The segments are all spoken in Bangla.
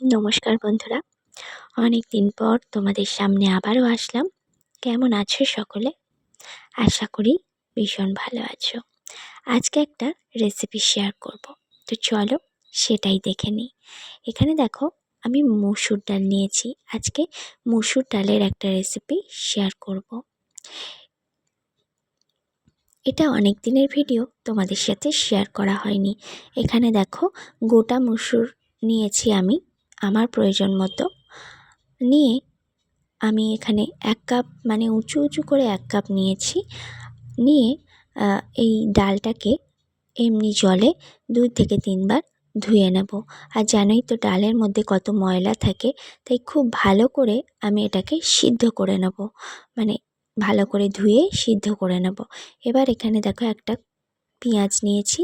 নমস্কার বন্ধুরা, অনেক দিন পর তোমাদের সামনে আবারও আসলাম। কেমন আছো সকলে? আশা করি ভীষণ ভালো আছো। আজকে একটা রেসিপি শেয়ার করব, তো চলো সেটাই দেখে নিই। এখানে দেখো, আমি মসুর ডাল নিয়েছি। আজকে মসুর ডালের একটা রেসিপি শেয়ার করব। এটা অনেক দিনের ভিডিও, তোমাদের সাথে শেয়ার করা হয়নি। এখানে দেখো, গোটা মসুর নিয়েছি আমি আমার প্রয়োজন মতো। নিয়ে আমি এখানে 1 কাপ, মানে উঁচু উঁচু করে 1 কাপ নিয়েছি। নিয়ে এই ডালটাকে এমনি জলে 2 থেকে 3 বার ধুয়ে নেব। আর জানোই তো ডালের মধ্যে কত ময়লা থাকে, তাই খুব ভালো করে আমি এটাকে সিদ্ধ করে নেব, মানে ভালো করে ধুয়ে সিদ্ধ করে নেব। এবার এখানে দেখো, একটা পেঁয়াজ নিয়েছি,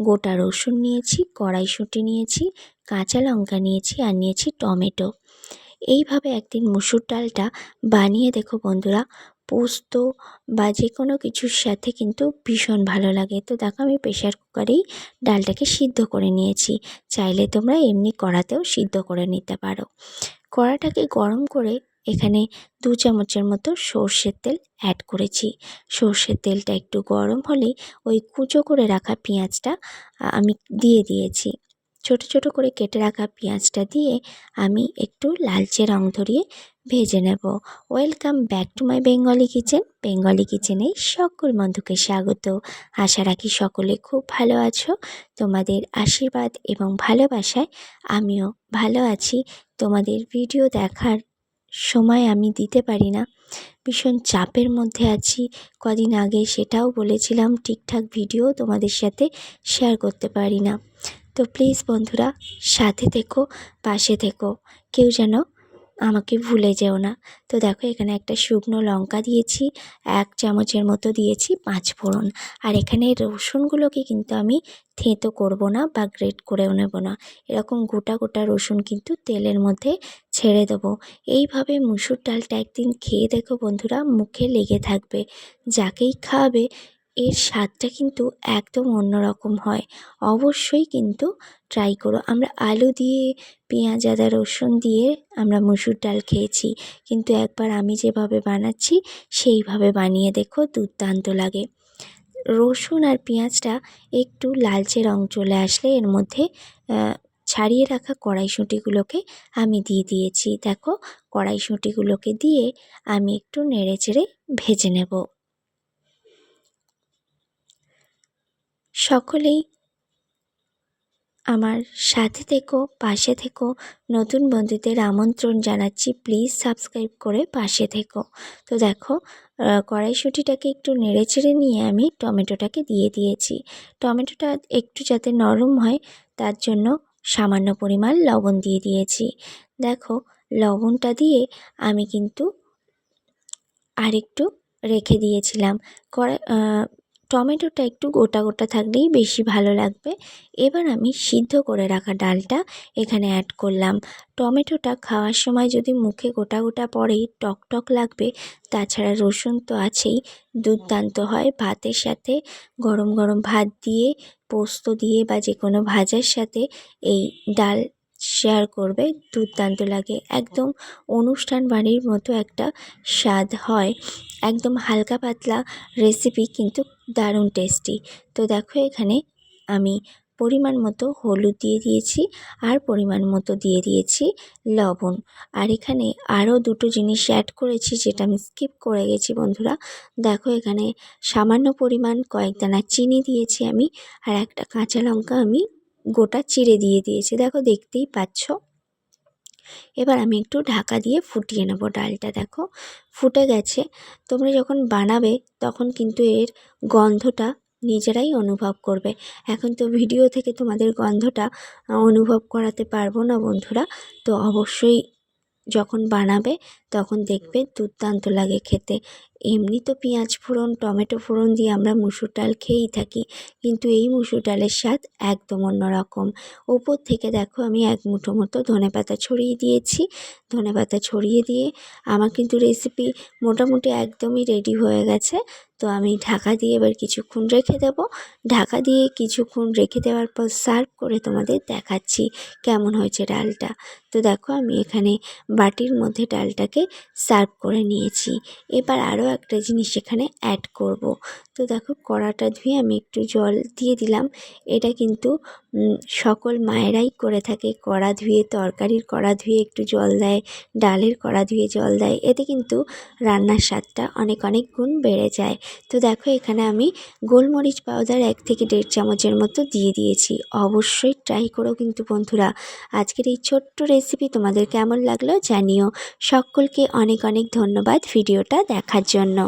গোটা রসুন নিয়েছি, কড়াইশুঁটি নিয়েছি, কাঁচা লঙ্কা নিয়েছি, আর নিয়েছি টমেটো। এইভাবে একদিন মসুর ডালটা বানিয়ে দেখো বন্ধুরা, পোস্ত বা যে কোনো কিছুর সাথে কিন্তু ভীষণ ভালো লাগে। তো দেখো, আমি প্রেশার কুকারেই ডালটাকে সিদ্ধ করে নিয়েছি। চাইলে তোমরা এমনি কড়াতেও সিদ্ধ করে নিতে পারো। কড়াটাকে গরম করে এখানে 2 চামচের মতো সর্ষের তেল অ্যাড করেছি। সর্ষের তেলটা একটু গরম হলেই ওই কুচো করে রাখা পেঁয়াজটা আমি দিয়ে দিয়েছি। ছোট ছোট করে কেটে রাখা পেঁয়াজটা দিয়ে আমি একটু লালচে রং ধরিয়ে ভেজে নেব। Welcome back to my Bengali kitchen. Bengali কিচেনে সকল বন্ধুকে স্বাগত। আশা রাখি সকলে খুব ভালো আছো। তোমাদের আশীর্বাদ এবং ভালোবাসায় আমিও ভালো আছি। তোমাদের ভিডিও দেখার সময় আমি দিতে পারি না, ভীষণ চাপের মধ্যে আছি। কদিন আগে সেটাও বলেছিলাম, ঠিকঠাক ভিডিও তোমাদের সাথে শেয়ার করতে পারি না। তো প্লিজ বন্ধুরা, সাথে থেকো, পাশে থেকো, কেউ যেন আমাকে ভুলে যেও না। তো দেখো, এখানে একটা শুকনো লঙ্কা দিয়েছি, 1 চামচের মতো দিয়েছি 5 ফোড়ন। আর এখানে রসুনগুলোকে কিন্তু আমি থেঁতো করব না বা গ্রেট করেও নেব না, এরকম গোটা গোটা রসুন কিন্তু তেলের মধ্যে ছেড়ে দেবো। এইভাবে মুসুর ডালটা একদিন খেয়ে দেখো বন্ধুরা, মুখে লেগে থাকবে। যাকেই খাওয়াবে এর স্বাদটা কিন্তু একদম অন্যরকম হয়। অবশ্যই কিন্তু ট্রাই করো। আমরা আলু দিয়ে, পেঁয়াজ আদা রসুন দিয়ে আমরা মসুর ডাল খেয়েছি, কিন্তু একবার আমি যেভাবে বানাচ্ছি সেইভাবে বানিয়ে দেখো, দুর্দান্ত লাগে। রসুন আর পেঁয়াজটা একটু লালচে রং চলে আসলে এর মধ্যে ছাড়িয়ে রাখা কড়াইশুঁটিগুলোকে আমি দিয়ে দিয়েছি। দেখো, কড়াইশুঁটিগুলোকে দিয়ে আমি একটু নেড়ে চেড়ে ভেজে নেব। সকলেই আমার সাথে থেকো, পাশে থেকো। নতুন বন্ধুদের আমন্ত্রণ জানাচ্ছি, প্লিজ সাবস্ক্রাইব করে পাশে থেকো। তো দেখো, কড়াইশুঁটিটাকে একটু নেড়েচেড়ে নিয়ে আমি টমেটোটাকে দিয়ে দিয়েছি। টমেটোটা একটু যাতে নরম হয় তার জন্য সামান্য পরিমাণ লবণ দিয়ে দিয়েছি। দেখো, লবণটা দিয়ে আমি কিন্তু আরেকটু রেখে দিয়েছিলাম। টমেটোটা একটু গোটা গোটা থাকলেই বেশি ভালো লাগবে। এবার আমি সিদ্ধ করে রাখা ডালটা এখানে অ্যাড করলাম। টমেটোটা খাওয়ার সময় যদি মুখে গোটা গোটা পড়ে, টক টক লাগবে। তাছাড়া রসুন তো আছেই, দুর্দান্ত হয় ভাতের সাথে। গরম গরম ভাত দিয়ে, পোস্ত দিয়ে বা যে কোনো ভাজার সাথে এই ডাল শেয়ার করবে, দুর্দান্ত লাগে। একদম অনুষ্ঠান বাড়ির মতো একটা স্বাদ হয়। একদম হালকা পাতলা রেসিপি, কিন্তু দারুণ টেস্টি। তো দেখো, এখানে আমি পরিমাণ মতো হলুদ দিয়ে দিয়েছি, আর পরিমাণ মতো দিয়ে দিয়েছি লবণ। আর এখানে আরও দুটো জিনিস অ্যাড করেছি যেটা আমি স্কিপ করে গেছি বন্ধুরা। দেখো, এখানে সামান্য পরিমাণ কয়েক দানা চিনি দিয়েছি আমি, আর একটা কাঁচা লঙ্কা আমি গোটা চিড়ে দিয়ে দিয়েছি। দেখো, দেখতেই পাচ্ছ। এবার আমি একটু ঢাকা দিয়ে ফুটিয়ে নেব ডালটা। দেখো, ফুটে গেছে। তোমরা যখন বানাবে তখন কিন্তু এর গন্ধটা নিজেরাই অনুভব করবে। এখন তো ভিডিও থেকে তোমাদের গন্ধটা অনুভব করাতে পারবো না বন্ধুরা। তো অবশ্যই যখন বানাবে তখন দেখবে দুর্দান্ত লাগে খেতে। এমনি তো পেঁয়াজ ফোড়ন, টমেটো ফোড়ন দিয়ে আমরা মুসুর ডাল খেয়েই থাকি, কিন্তু এই মুসুর ডালের স্বাদ একদম অন্যরকম। ওপর থেকে দেখো আমি এক মুঠো মতো ধনেপাতা ছড়িয়ে দিয়েছি। ধনেপাতা ছড়িয়ে দিয়ে আমার কিন্তু রেসিপি মোটামুটি একদমই রেডি হয়ে গেছে। তো আমি ঢাকা দিয়ে এবার কিছুক্ষণ রেখে দেবো। ঢাকা দিয়ে কিছুক্ষণ রেখে দেওয়ার পর সার্ভ করে তোমাদের দেখাচ্ছি কেমন হয়েছে ডালটা। তো দেখো আমি এখানে বাটির মধ্যে ডালটাকে সার্ভ করে নিয়েছি। এবার আরও একটা জিনিস এখানে অ্যাড করব। তো দেখো কড়াটা ধুয়ে আমি একটু জল দিয়ে দিলাম। এটা কিন্তু সকল মায়েরাই করে থাকে, কড়া ধুয়ে, তরকারির কড়া ধুয়ে একটু জল দেয়, ডালের কড়া ধুয়ে জল দেয়। এতে কিন্তু রান্নার স্বাদটা অনেক অনেক গুণ বেড়ে যায়। তো দেখো এখানে আমি গোলমরিচ পাউডার 1 থেকে 1.5 চামচের মতো দিয়ে দিয়েছি। অবশ্যই ট্রাই করো কিন্তু বন্ধুরা। আজকের এই ছোট্ট রেসিপি তোমাদের কেমন লাগলো জানিও। সকলকে অনেক অনেক ধন্যবাদ ভিডিওটা দেখার জন্য।